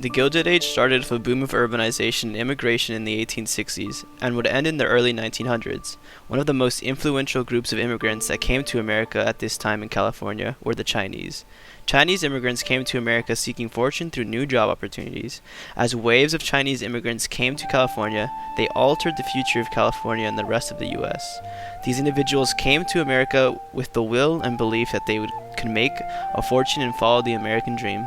The Gilded Age started with a boom of urbanization and immigration in the 1860s and would end in the early 1900s. One of the most influential groups of immigrants that came to America at this time in California were the Chinese. Chinese immigrants came to America seeking fortune through new job opportunities. As waves of Chinese immigrants came to California, they altered the future of California and the rest of the U.S. These individuals came to America with the will and belief that they could make a fortune and follow the American dream.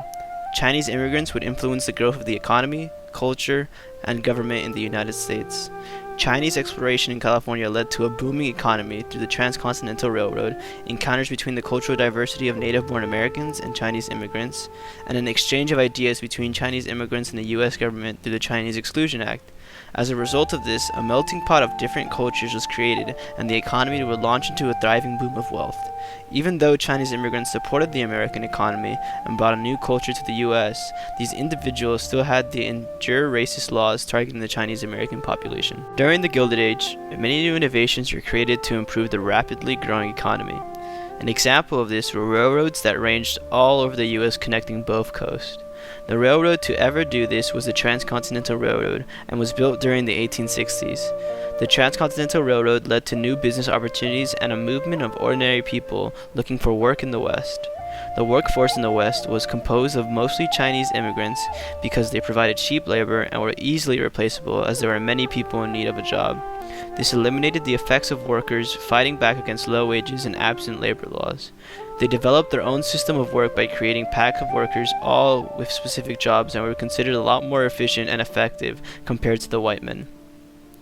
Chinese immigrants would influence the growth of the economy, culture, and government in the United States. Chinese exploration in California led to a booming economy through the Transcontinental Railroad, encounters between the cultural diversity of native-born Americans and Chinese immigrants, and an exchange of ideas between Chinese immigrants and the U.S. government through the Chinese Exclusion Act. As a result of this, a melting pot of different cultures was created, and the economy would launch into a thriving boom of wealth. Even though Chinese immigrants supported the American economy and brought a new culture to the U.S., these individuals still had to endure racist laws targeting the Chinese American population. During the Gilded Age, many new innovations were created to improve the rapidly growing economy. An example of this were railroads that ranged all over the U.S. connecting both coasts. The railroad to ever do this was the Transcontinental Railroad and was built during the 1860s. The Transcontinental Railroad led to new business opportunities and a movement of ordinary people looking for work in the West. The workforce in the West was composed of mostly Chinese immigrants because they provided cheap labor and were easily replaceable as there were many people in need of a job. This eliminated the effects of workers fighting back against low wages and absent labor laws. They developed their own system of work by creating packs of workers, all with specific jobs, and were considered a lot more efficient and effective compared to the white men.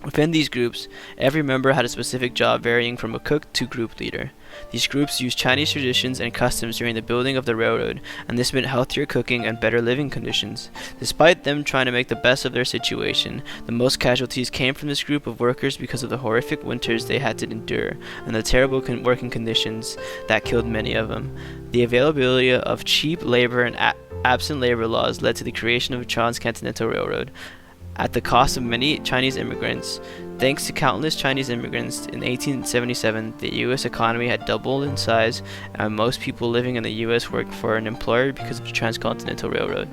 Within these groups, every member had a specific job varying from a cook to group leader. These groups used Chinese traditions and customs during the building of the railroad, and this meant healthier cooking and better living conditions. Despite them trying to make the best of their situation, the most casualties came from this group of workers because of the horrific winters they had to endure and the terrible working conditions that killed many of them. The availability of cheap labor and absent labor laws led to the creation of the Transcontinental Railroad. At the cost of many Chinese immigrants, thanks to countless Chinese immigrants, in 1877 the U.S. economy had doubled in size, and most people living in the U.S. worked for an employer because of the Transcontinental Railroad.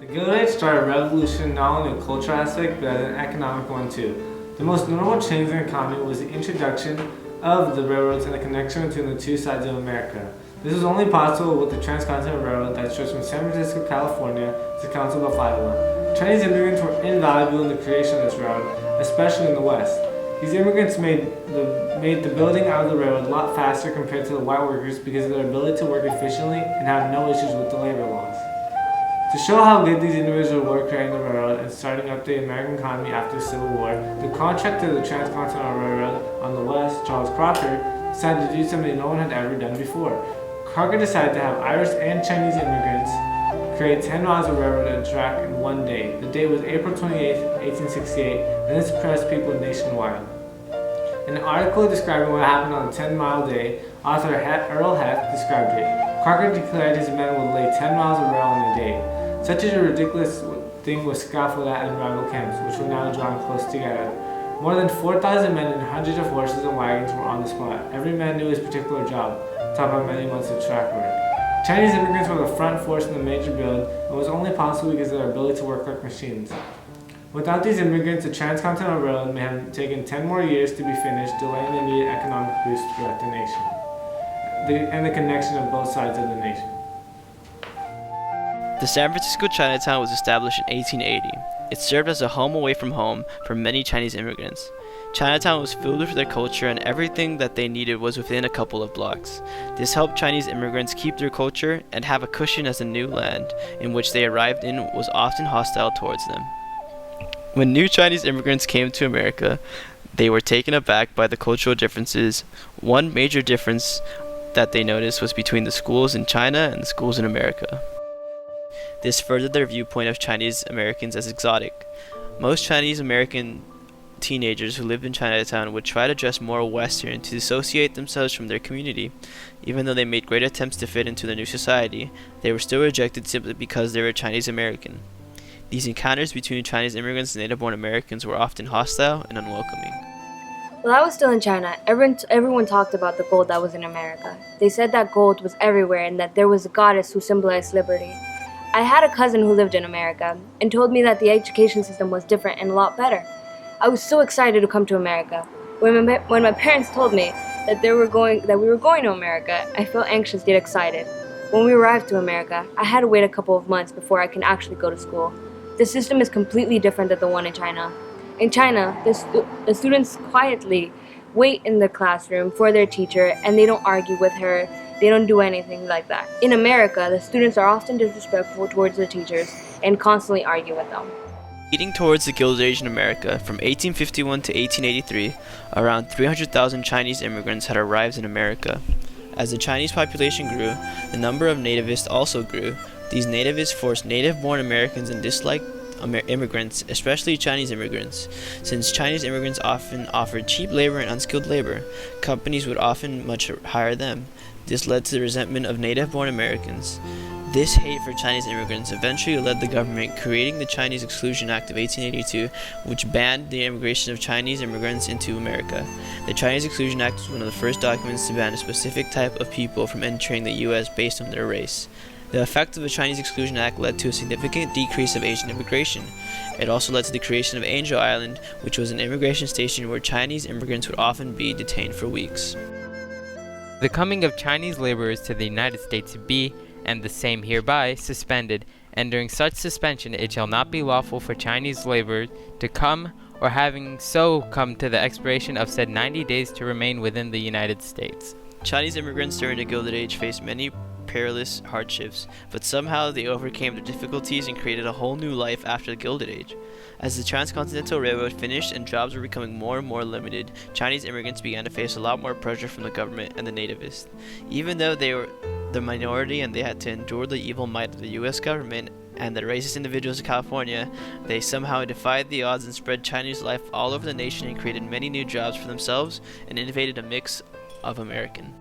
The Gilded Age started a revolution not only in a cultural aspect but an economic one too. The most notable change in the economy was the introduction of the railroads and the connection between the two sides of America. This was only possible with the Transcontinental Railroad that stretched from San Francisco, California to Council Bluffs, Iowa. Chinese immigrants were invaluable in the creation of this railroad, especially in the West. These immigrants made the building out of the railroad a lot faster compared to the white workers because of their ability to work efficiently and have no issues with the labor laws. To show how good these individuals were creating the railroad and starting up the American economy after the Civil War, the contractor of the Transcontinental Railroad on the West, Charles Crocker, decided to do something no one had ever done before. Crocker decided to have Irish and Chinese immigrants create 10 miles of railroad track in one day. The date was April 28, 1868, and this impressed people nationwide. In an article describing what happened on the 10-mile day, author Earl Heth described it. Crocker declared his men would lay 10 miles of rail in a day. Such a ridiculous thing was scoffed at in rival camps, which were now drawn close together. More than 4,000 men and hundreds of horses and wagons were on the spot. Every man knew his particular job, taught by many months of track work. Chinese immigrants were the front force in the major build and was only possible because of their ability to work like machines. Without these immigrants, the Transcontinental Railroad may have taken 10 more years to be finished, delaying the immediate economic boost throughout the nation, and the connection of both sides of the nation. The San Francisco Chinatown was established in 1880. It served as a home away from home for many Chinese immigrants. Chinatown was filled with their culture, and everything that they needed was within a couple of blocks. This helped Chinese immigrants keep their culture and have a cushion as the new land in which they arrived in was often hostile towards them. When new Chinese immigrants came to America, they were taken aback by the cultural differences. One major difference that they noticed was between the schools in China and the schools in America. This furthered their viewpoint of Chinese Americans as exotic. Most Chinese American teenagers who lived in Chinatown would try to dress more Western to dissociate themselves from their community. Even though they made great attempts to fit into the new society, they were still rejected simply because they were Chinese American. These encounters between Chinese immigrants and native-born Americans were often hostile and unwelcoming. While I was still in China, everyone talked about the gold that was in America. They said that gold was everywhere and that there was a goddess who symbolized liberty. I had a cousin who lived in America and told me that the education system was different and a lot better. I was so excited to come to America. When my parents told me that we were going to America, I felt anxious yet excited. When we arrived to America, I had to wait a couple of months before I can actually go to school. The system is completely different than the one in China. In China, the students quietly wait in the classroom for their teacher and they don't argue with her. They don't do anything like that. In America, the students are often disrespectful towards the teachers and constantly argue with them. Leading towards the Gilded Age in America, from 1851 to 1883, around 300,000 Chinese immigrants had arrived in America. As the Chinese population grew, the number of nativists also grew. These nativists forced native-born Americans and disliked immigrants, especially Chinese immigrants. Since Chinese immigrants often offered cheap labor and unskilled labor, companies would often much hire them. This led to the resentment of native-born Americans. This hate for Chinese immigrants eventually led the government creating the Chinese Exclusion Act of 1882, which banned the immigration of Chinese immigrants into America. The Chinese Exclusion Act was one of the first documents to ban a specific type of people from entering the U.S. based on their race. The effect of the Chinese Exclusion Act led to a significant decrease of Asian immigration. It also led to the creation of Angel Island, which was an immigration station where Chinese immigrants would often be detained for weeks. The coming of Chinese laborers to the United States be, and the same hereby, suspended, and during such suspension it shall not be lawful for Chinese laborers to come, or having so come to the expiration of said 90 days to remain within the United States. Chinese immigrants during the Gilded Age faced many perilous hardships, but somehow they overcame their difficulties and created a whole new life after the Gilded Age. As the Transcontinental Railroad finished and jobs were becoming more and more limited, Chinese immigrants began to face a lot more pressure from the government and the nativists. Even though they were the minority and they had to endure the evil might of the U.S. government and the racist individuals of California, they somehow defied the odds and spread Chinese life all over the nation and created many new jobs for themselves and innovated a mix of American.